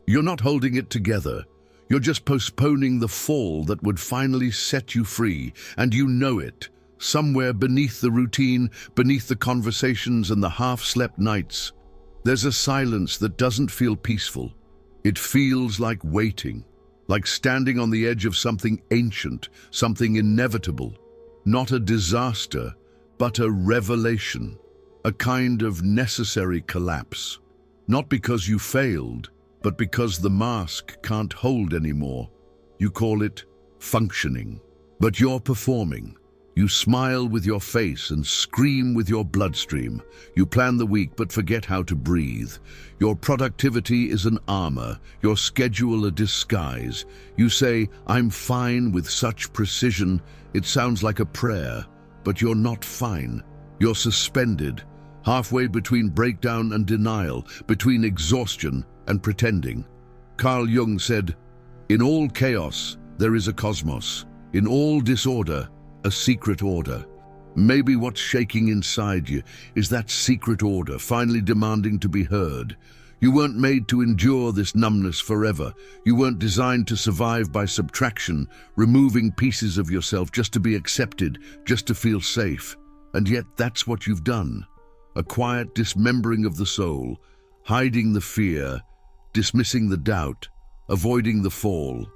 You're not holding it together. You're just postponing the fall that would finally set you free, and you know it. Somewhere beneath the routine, beneath the conversations and the half-slept nights, there's a silence that doesn't feel peaceful. It feels like waiting, like standing on the edge of something ancient, something inevitable. Not a disaster, but a revelation, a kind of necessary collapse. Not because you failed, but because the mask can't hold anymore. You call it functioning, but you're performing. You smile with your face and scream with your bloodstream. You plan the week but forget how to breathe. Your productivity is an armor, your schedule a disguise. You say, "I'm fine," with such precision, it sounds like a prayer. But you're not fine. You're suspended, halfway between breakdown and denial, between exhaustion and pretending. Carl Jung said, "In all chaos, there is a cosmos. In all disorder, a secret order." Maybe what's shaking inside you is that secret order finally demanding to be heard. You weren't made to endure this numbness forever. You weren't designed to survive by subtraction, removing pieces of yourself just to be accepted, just to feel safe. And yet that's what you've done. A quiet dismembering of the soul, hiding the fear, dismissing the doubt, avoiding the fall.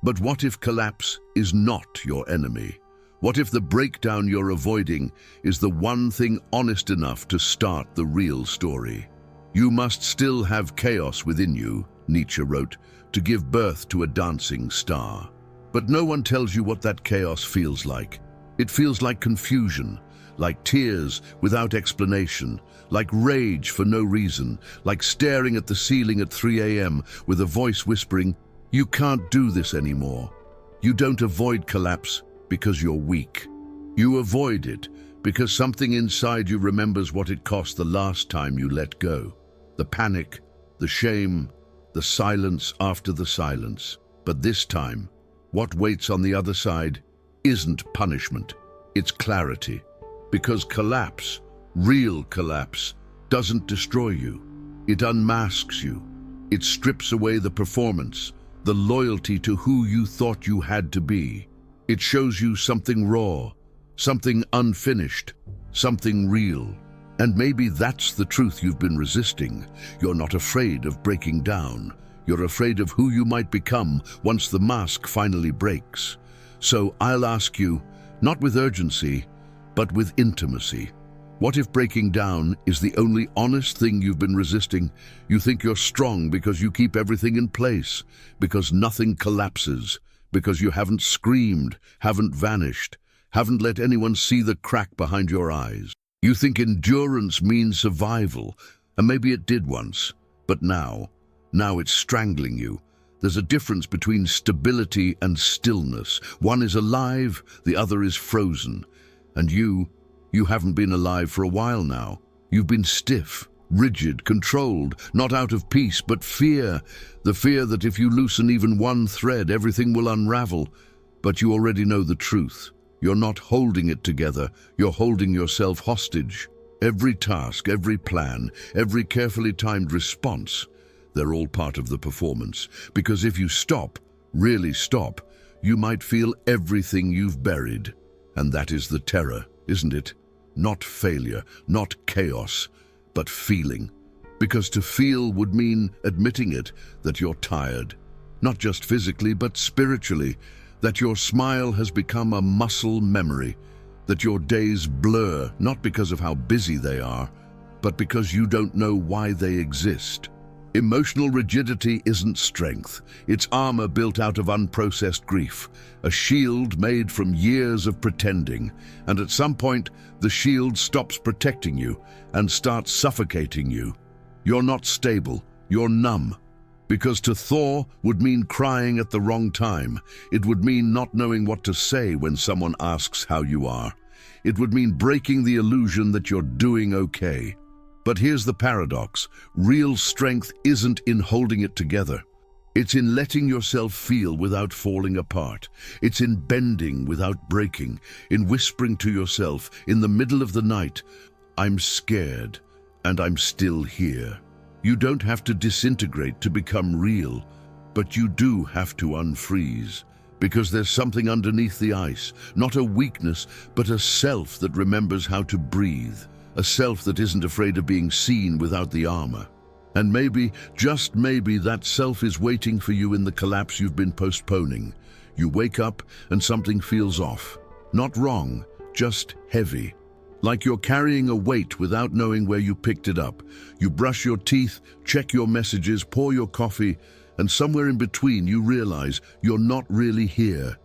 But what if collapse is not your enemy? What if the breakdown you're avoiding is the one thing honest enough to start the real story? You must still have chaos within you, Nietzsche wrote, to give birth to a dancing star. But no one tells you what that chaos feels like. It feels like confusion, like tears without explanation, like rage for no reason, like staring at the ceiling at 3 a.m. with a voice whispering, "You can't do this anymore." You don't avoid collapse because you're weak. You avoid it because something inside you remembers what it cost the last time you let go. The panic, the shame, the silence after the silence. But this time, what waits on the other side isn't punishment, it's clarity. Because collapse, real collapse, doesn't destroy you. It unmasks you. It strips away the performance, the loyalty to who you thought you had to be. It shows you something raw, something unfinished, something real. And maybe that's the truth you've been resisting. You're not afraid of breaking down. You're afraid of who you might become once the mask finally breaks. So I'll ask you, not with urgency, but with intimacy. What if breaking down is the only honest thing you've been resisting? You think you're strong because you keep everything in place, because nothing collapses, because you haven't screamed, haven't vanished, haven't let anyone see the crack behind your eyes. You think endurance means survival, and maybe it did once, but now it's strangling you. There's a difference between stability and stillness. One is alive, the other is frozen. And you haven't been alive for a while now. You've been stiff, rigid, controlled, not out of peace, but fear. The fear that if you loosen even one thread, everything will unravel. But you already know the truth. You're not holding it together, you're holding yourself hostage. Every task, every plan, every carefully timed response, they're all part of the performance. Because if you stop, really stop, you might feel everything you've buried. And that is the terror, isn't it? Not failure, not chaos, but feeling. Because to feel would mean admitting it, that you're tired. Not just physically, but spiritually. That your smile has become a muscle memory. That your days blur, not because of how busy they are, but because you don't know why they exist. Emotional rigidity isn't strength. It's armor built out of unprocessed grief, a shield made from years of pretending. And at some point, the shield stops protecting you and starts suffocating you. You're not stable, you're numb. Because to thaw would mean crying at the wrong time. It would mean not knowing what to say when someone asks how you are. It would mean breaking the illusion that you're doing okay. But here's the paradox. Real strength isn't in holding it together. It's in letting yourself feel without falling apart. It's in bending without breaking, in whispering to yourself in the middle of the night, "I'm scared, and I'm still here." You don't have to disintegrate to become real, but you do have to unfreeze. Because there's something underneath the ice, not a weakness, but a self that remembers how to breathe. A self that isn't afraid of being seen without the armor. And maybe, just maybe, that self is waiting for you in the collapse you've been postponing. You wake up and something feels off. Not wrong, just heavy. Like you're carrying a weight without knowing where you picked it up. You brush your teeth, check your messages, pour your coffee, and somewhere in between you realize you're not really here.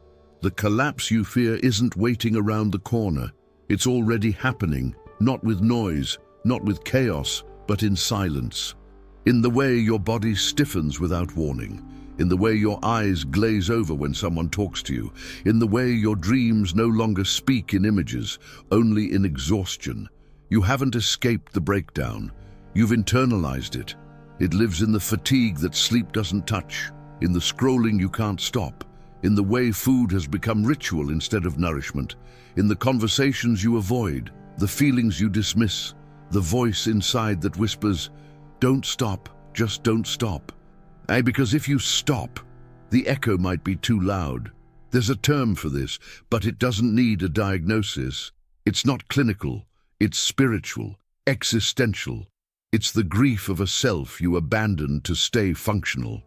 The collapse you fear isn't waiting around the corner. It's already happening, not with noise, not with chaos, but in silence. In the way your body stiffens without warning. In the way your eyes glaze over when someone talks to you. In the way your dreams no longer speak in images, only in exhaustion. You haven't escaped the breakdown. You've internalized it. It lives in the fatigue that sleep doesn't touch, in the scrolling you can't stop, in the way food has become ritual instead of nourishment, in the conversations you avoid, the feelings you dismiss, the voice inside that whispers, "Don't stop, just don't stop." Because if you stop, the echo might be too loud. There's a term for this, but it doesn't need a diagnosis. It's not clinical, it's spiritual, existential. It's the grief of a self you abandoned to stay functional.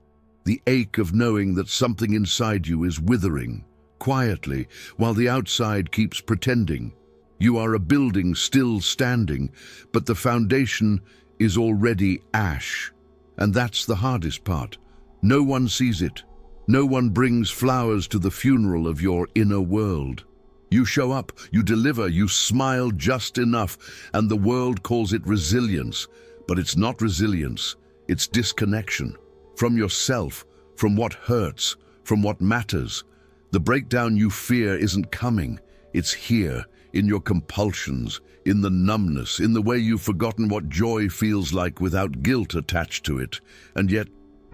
The ache of knowing that something inside you is withering, quietly, while the outside keeps pretending. You are a building still standing, but the foundation is already ash. And that's the hardest part. No one sees it. No one brings flowers to the funeral of your inner world. You show up, you deliver, you smile just enough, and the world calls it resilience. But it's not resilience, it's disconnection. From yourself, from what hurts, from what matters. The breakdown you fear isn't coming, it's here, in your compulsions, in the numbness, in the way you've forgotten what joy feels like without guilt attached to it. And yet,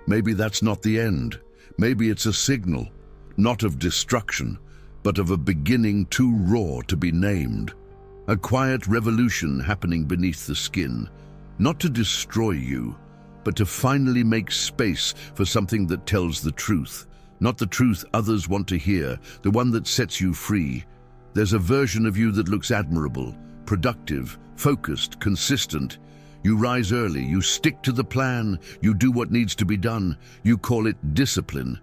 maybe that's not the end. Maybe it's a signal, not of destruction, but of a beginning too raw to be named. A quiet revolution happening beneath the skin. Not to destroy you, but to finally make space for something that tells the truth. Not the truth others want to hear, the one that sets you free. There's a version of you that looks admirable, productive, focused, consistent. You rise early, you stick to the plan, you do what needs to be done, you call it discipline.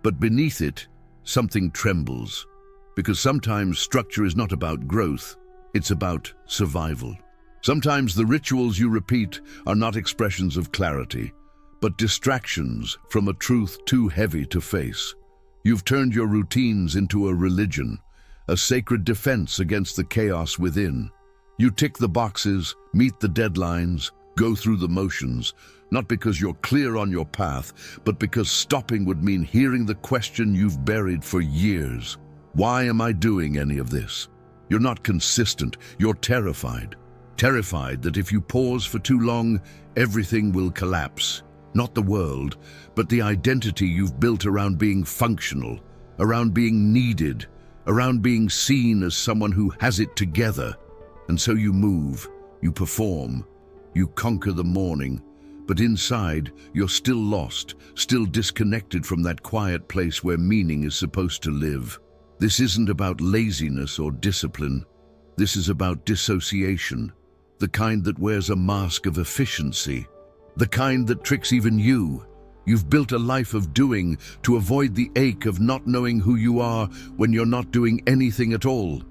But beneath it, something trembles. Because sometimes structure is not about growth, it's about survival. Sometimes the rituals you repeat are not expressions of clarity, but distractions from a truth too heavy to face. You've turned your routines into a religion, a sacred defense against the chaos within. You tick the boxes, meet the deadlines, go through the motions, not because you're clear on your path, but because stopping would mean hearing the question you've buried for years. Why am I doing any of this? You're not consistent, you're terrified. Terrified that if you pause for too long, everything will collapse. Not the world, but the identity you've built around being functional, around being needed, around being seen as someone who has it together. And so you move, you perform, you conquer the morning, but inside you're still lost, still disconnected from that quiet place where meaning is supposed to live. This isn't about laziness or discipline. This is about dissociation. The kind that wears a mask of efficiency, the kind that tricks even you. You've built a life of doing to avoid the ache of not knowing who you are when you're not doing anything at all.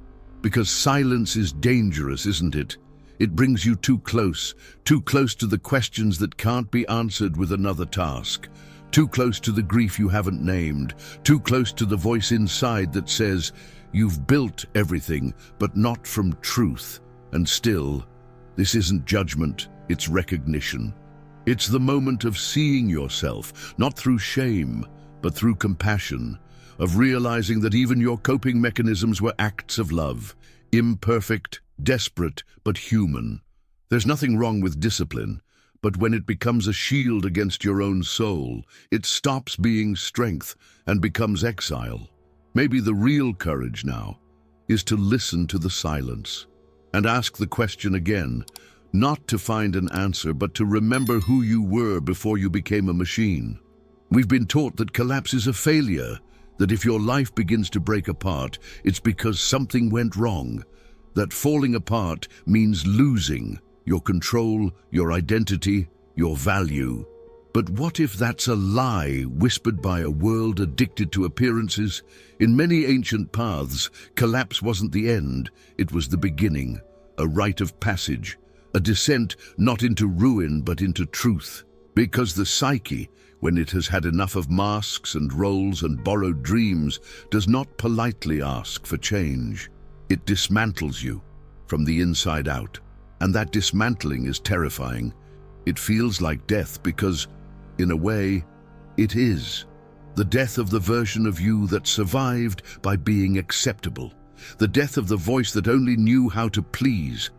Because silence is dangerous, isn't it? It brings you too close to the questions that can't be answered with another task, too close to the grief you haven't named, too close to the voice inside that says, "You've built everything, but not from truth." And still, this isn't judgment, it's recognition. It's the moment of seeing yourself, not through shame, but through compassion, of realizing that even your coping mechanisms were acts of love, imperfect, desperate, but human. There's nothing wrong with discipline, but when it becomes a shield against your own soul, it stops being strength and becomes exile. Maybe the real courage now is to listen to the silence and ask the question again, Not to find an answer, but to remember who you were before you became a machine. We've been taught that collapse is a failure, that if your life begins to break apart, it's because something went wrong, that falling apart means losing your control, your identity, your value. But what if that's a lie whispered by a world addicted to appearances? In many ancient paths, collapse wasn't the end, it was the beginning, a rite of passage, a descent not into ruin but into truth. Because the psyche, when it has had enough of masks and roles and borrowed dreams, does not politely ask for change. It dismantles you from the inside out. And that dismantling is terrifying. It feels like death because, in a way, it is. The death of the version of you that survived by being acceptable. The death of the voice that only knew how to please.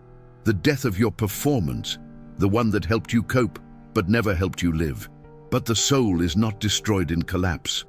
The death of your performance, the one that helped you cope but never helped you live. But the soul is not destroyed in collapse.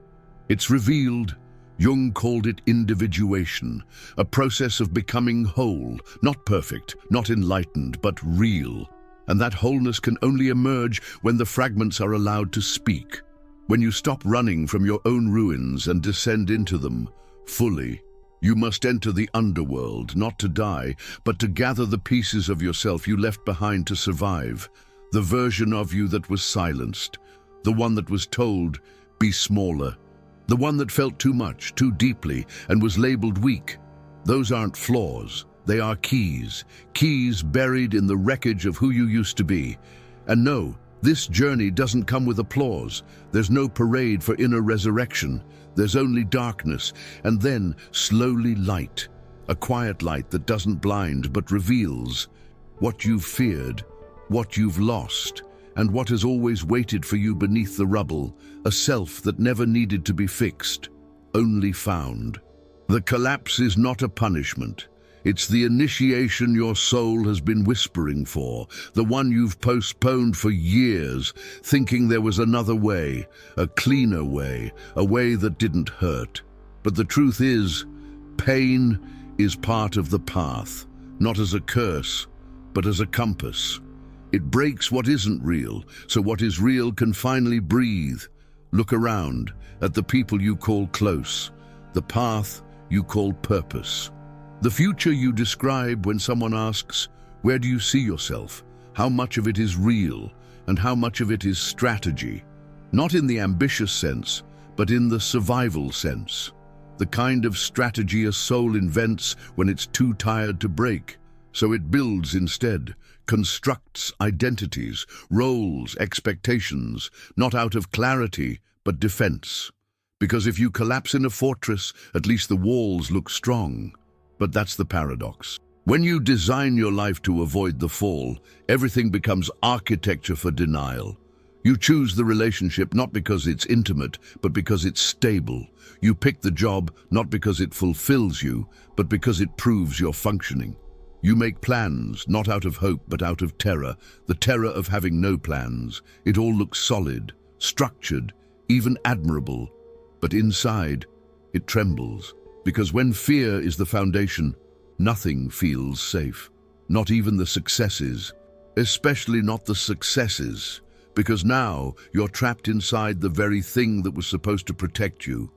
It's revealed. Jung called it individuation, a process of becoming whole, not perfect, not enlightened, but real. And that wholeness can only emerge when the fragments are allowed to speak, when you stop running from your own ruins and descend into them fully. You must enter the underworld, not to die, but to gather the pieces of yourself you left behind to survive, the version of you that was silenced, the one that was told, be smaller, the one that felt too much, too deeply, and was labeled weak. Those aren't flaws, they are keys, keys buried in the wreckage of who you used to be. And no, this journey doesn't come with applause. There's no parade for inner resurrection. There's only darkness, and then slowly light, a quiet light that doesn't blind but reveals what you've feared, what you've lost, and what has always waited for you beneath the rubble, a self that never needed to be fixed, only found. The collapse is not a punishment. It's the initiation your soul has been whispering for, the one you've postponed for years, thinking there was another way, a cleaner way, a way that didn't hurt. But the truth is, pain is part of the path, not as a curse, but as a compass. It breaks what isn't real, so what is real can finally breathe. Look around at the people you call close, the path you call purpose. The future you describe when someone asks, where do you see yourself? How much of it is real and how much of it is strategy? Not in the ambitious sense, but in the survival sense. The kind of strategy a soul invents when it's too tired to break. So it builds instead, constructs identities, roles, expectations, not out of clarity, but defense. Because if you collapse in a fortress, at least the walls look strong. But that's the paradox. When you design your life to avoid the fall, everything becomes architecture for denial. You choose the relationship not because it's intimate, but because it's stable. You pick the job not because it fulfills you, but because it proves you're functioning. You make plans, not out of hope, but out of terror, the terror of having no plans. It all looks solid, structured, even admirable. But inside, it trembles. Because when fear is the foundation, nothing feels safe. Not even the successes. Especially not the successes. Because now you're trapped inside the very thing that was supposed to protect you.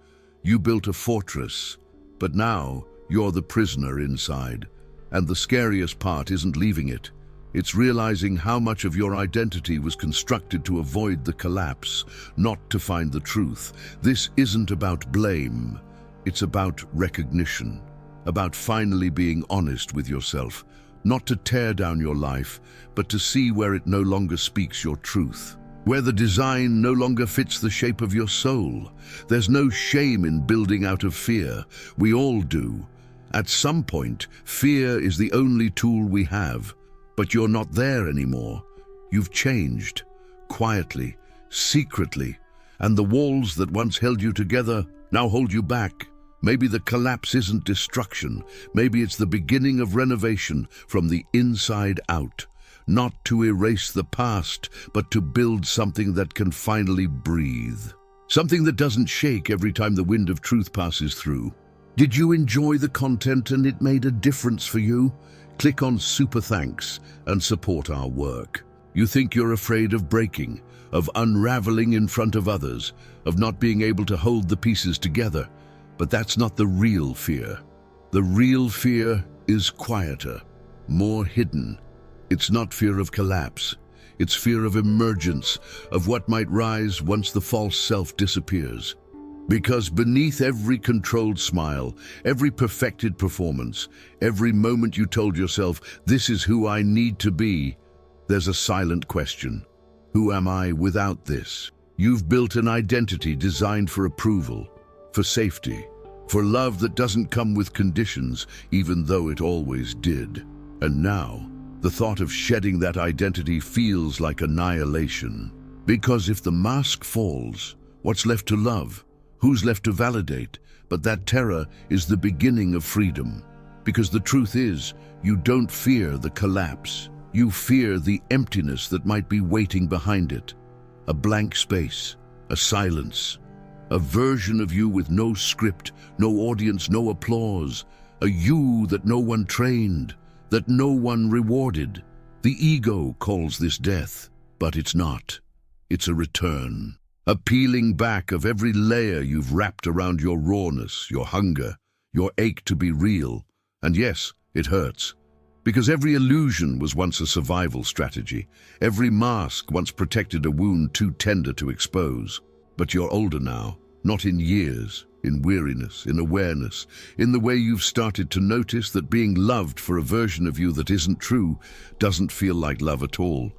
You built a fortress, but now you're the prisoner inside. And the scariest part isn't leaving it. It's realizing how much of your identity was constructed to avoid the collapse, not to find the truth. This isn't about blame. It's about recognition, about finally being honest with yourself, not to tear down your life, but to see where it no longer speaks your truth, where the design no longer fits the shape of your soul. There's no shame in building out of fear. We all do. At some point, fear is the only tool we have, but you're not there anymore. You've changed, quietly, secretly, and the walls that once held you together now hold you back. Maybe the collapse isn't destruction. Maybe it's the beginning of renovation from the inside out. Not to erase the past, but to build something that can finally breathe. Something that doesn't shake every time the wind of truth passes through. Did you enjoy the content and it made a difference for you? Click on Super Thanks and support our work. You think you're afraid of breaking, of unraveling in front of others, of not being able to hold the pieces together, but that's not the real fear. The real fear is quieter, more hidden. It's not fear of collapse. It's fear of emergence, of what might rise once the false self disappears. Because beneath every controlled smile, every perfected performance, every moment you told yourself, "This is who I need to be," there's a silent question. Who am I without this? You've built an identity designed for approval, for safety, for love that doesn't come with conditions, even though it always did. And now, the thought of shedding that identity feels like annihilation. Because if the mask falls, what's left to love? Who's left to validate? But that terror is the beginning of freedom. Because the truth is, you don't fear the collapse. You fear the emptiness that might be waiting behind it. A blank space, a silence, a version of you with no script, no audience, no applause, a you that no one trained, that no one rewarded. The ego calls this death, but it's not. It's a return, a peeling back of every layer you've wrapped around your rawness, your hunger, your ache to be real. And yes, it hurts. Because every illusion was once a survival strategy. Every mask once protected a wound too tender to expose. But you're older now, not in years, in weariness, in awareness, in the way you've started to notice that being loved for a version of you that isn't true doesn't feel like love at all.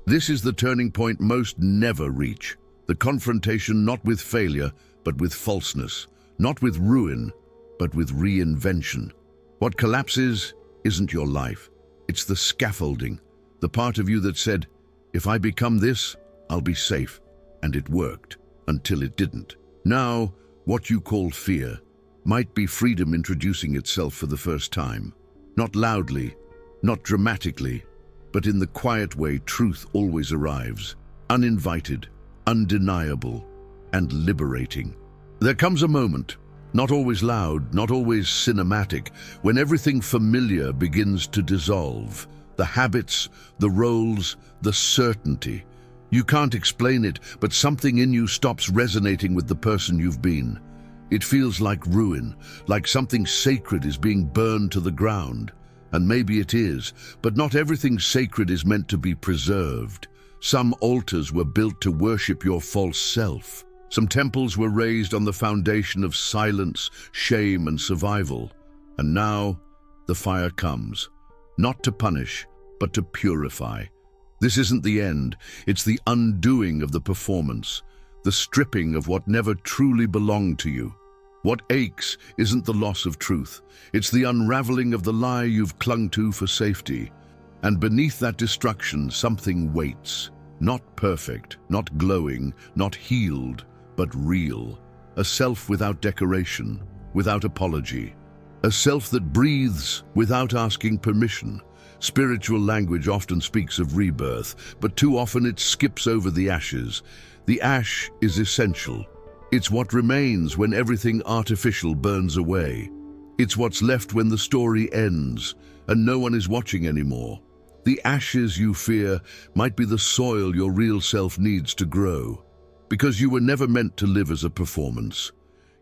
This is the turning point most never reach. The confrontation not with failure, but with falseness. Not with ruin, but with reinvention. What collapses isn't your life. It's the scaffolding, the part of you that said, "If I become this, I'll be safe." And it worked, until it didn't. Now, what you call fear might be freedom introducing itself for the first time. Not loudly, not dramatically, but in the quiet way truth always arrives. Uninvited, undeniable, and liberating. There comes a moment, not always loud, not always cinematic, when everything familiar begins to dissolve. The habits, the roles, the certainty. You can't explain it, but something in you stops resonating with the person you've been. It feels like ruin, like something sacred is being burned to the ground. And maybe it is, but not everything sacred is meant to be preserved. Some altars were built to worship your false self. Some temples were raised on the foundation of silence, shame, and survival. And now, the fire comes, not to punish, but to purify. This isn't the end, it's the undoing of the performance, the stripping of what never truly belonged to you. What aches isn't the loss of truth, it's the unraveling of the lie you've clung to for safety. And beneath that destruction, something waits. Not perfect, not glowing, not healed, but real. A self without decoration, without apology. A self that breathes without asking permission. Spiritual language often speaks of rebirth, but too often it skips over the ashes. The ash is essential. It's what remains when everything artificial burns away. It's what's left when the story ends and no one is watching anymore. The ashes you fear might be the soil your real self needs to grow. Because you were never meant to live as a performance.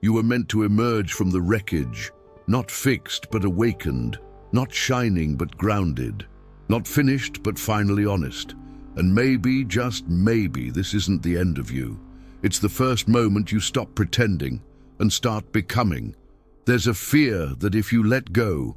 You were meant to emerge from the wreckage, not fixed but awakened. Not shining but grounded, not finished but finally honest. And maybe, just maybe, this isn't the end of you. It's the first moment you stop pretending and start becoming. There's a fear that if you let go,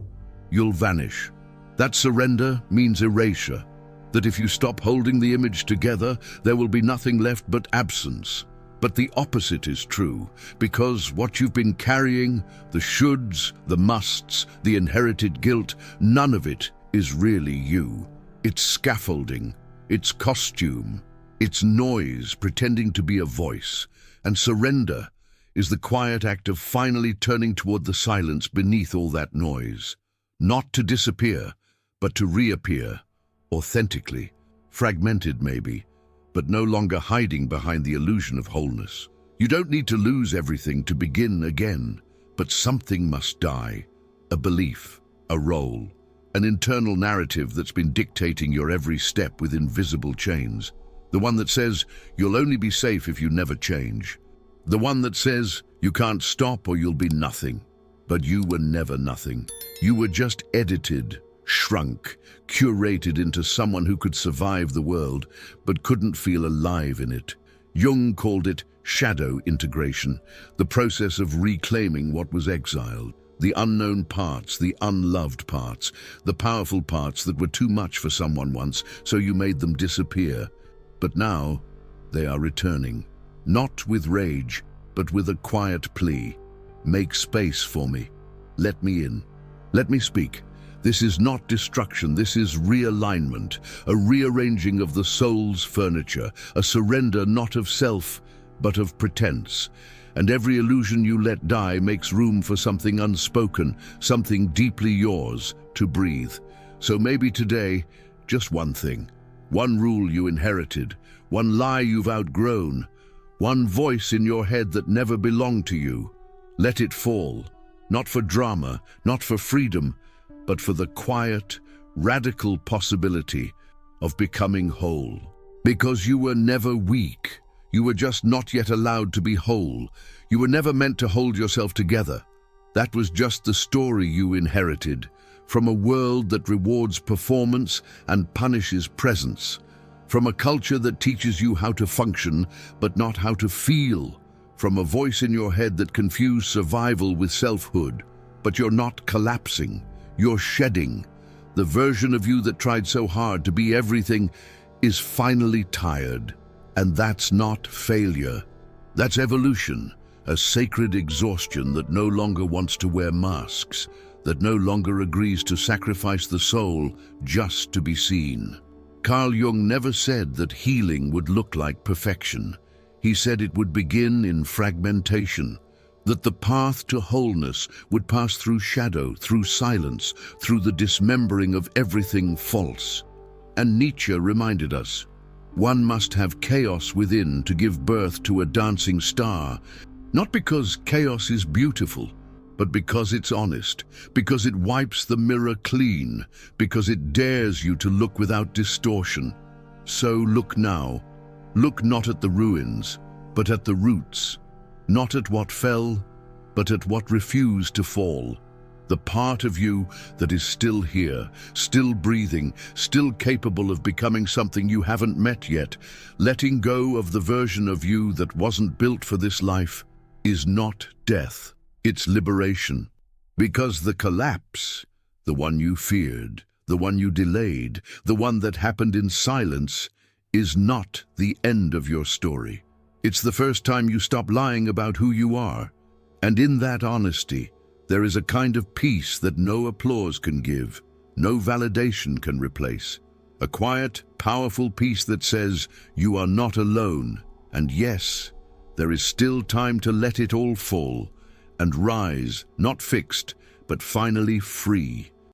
you'll vanish. That surrender means erasure. That if you stop holding the image together, there will be nothing left but absence. But the opposite is true, because what you've been carrying, the shoulds, the musts, the inherited guilt, none of it is really you. It's scaffolding, it's costume, it's noise pretending to be a voice. And surrender is the quiet act of finally turning toward the silence beneath all that noise. Not to disappear, but to reappear, authentically, fragmented maybe, but no longer hiding behind the illusion of wholeness. You don't need to lose everything to begin again, but something must die. A belief, a role, An internal narrative that's been dictating your every step with invisible chains. The one that says you'll only be safe if you never change. The one that says you can't stop or you'll be nothing. But you were never nothing. You were just edited, shrunk, curated into someone who could survive the world, but couldn't feel alive in it. Jung called it shadow integration, the process of reclaiming what was exiled. The unknown parts, the unloved parts, the powerful parts that were too much for someone once, so you made them disappear. But now, they are returning. Not with rage, but with a quiet plea. Make space for me. Let me in. Let me speak. This is not destruction, this is realignment, a rearranging of the soul's furniture, a surrender not of self, but of pretense. And every illusion you let die makes room for something unspoken, something deeply yours, to breathe. So maybe today, just one thing. One rule you inherited, one lie you've outgrown, one voice in your head that never belonged to you. Let it fall, not for drama, not for freedom, but for the quiet, radical possibility of becoming whole. Because you were never weak. You were just not yet allowed to be whole. You were never meant to hold yourself together. That was just the story you inherited, from a world that rewards performance and punishes presence, from a culture that teaches you how to function but not how to feel, from a voice in your head that confused survival with selfhood. But you're not collapsing, you're shedding. The version of you that tried so hard to be everything is finally tired. And that's not failure. That's evolution, a sacred exhaustion that no longer wants to wear masks, that no longer agrees to sacrifice the soul just to be seen. Carl Jung never said that healing would look like perfection. He said it would begin in fragmentation, that the path to wholeness would pass through shadow, through silence, through the dismembering of everything false. And Nietzsche reminded us, one must have chaos within to give birth to a dancing star, not because chaos is beautiful, but because it's honest, because it wipes the mirror clean, because it dares you to look without distortion. So look now. Look not at the ruins, but at the roots. Not at what fell, but at what refused to fall. The part of you that is still here, still breathing, still capable of becoming something you haven't met yet, letting go of the version of you that wasn't built for this life, is not death, it's liberation. Because the collapse, the one you feared, the one you delayed, the one that happened in silence, is not the end of your story. It's the first time you stop lying about who you are. And in that honesty, there is a kind of peace that no applause can give, no validation can replace. A quiet, powerful peace that says, you are not alone, and yes, there is still time to let it all fall, and rise, not fixed, but finally free.